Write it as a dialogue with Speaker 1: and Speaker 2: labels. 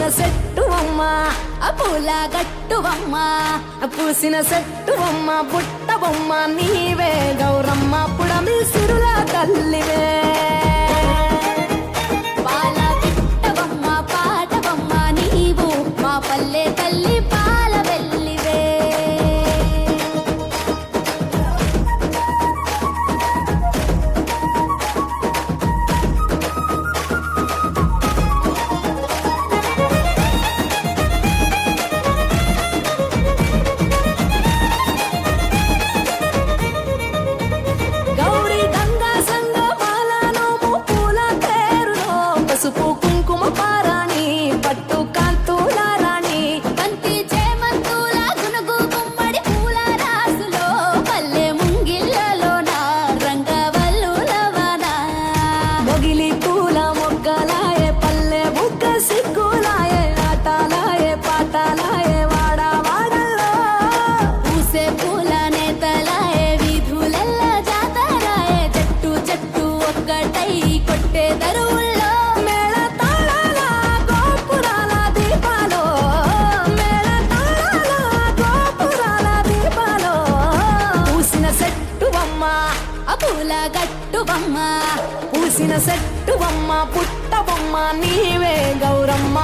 Speaker 1: పూసిన చెట్టువమ్మ పూల గట్టువమ్మ పూసిన చెట్టువమ్మ బుట్ట బొమ్మ నీవే గౌరమ్మ పుడమి సిరుల తల్లివే పాల పిట్టవమ్మ పాటవమ్మ నీవు మా పల్లె తల్లి పాల వెల్లివే పసుపు కుంకుమ పారాణి పట్టు కాంతుల రాణి బంతి చేమంతుల గునుగు గుమ్మడి పూల రాసులో పల్లె ముంగిళ్ళలోన రంగవల్లులవన మొగిలి పూల మొగ్గలాయే పల్లె బుగ్గ సిగ్గులాయే ఆటలాయే పాటలాయే వాడ వాడల్లో పూసే పూల నేతలాయే వీధులల్ల జాతరాయే చెట్టు చెట్టు ఒక్కటై కొట్టే దరువుల్లో పూల గట్టువమ్మ పూసిన చెట్టువమ్మ పుట్టబొమ్మ నీవే గౌరమ్మ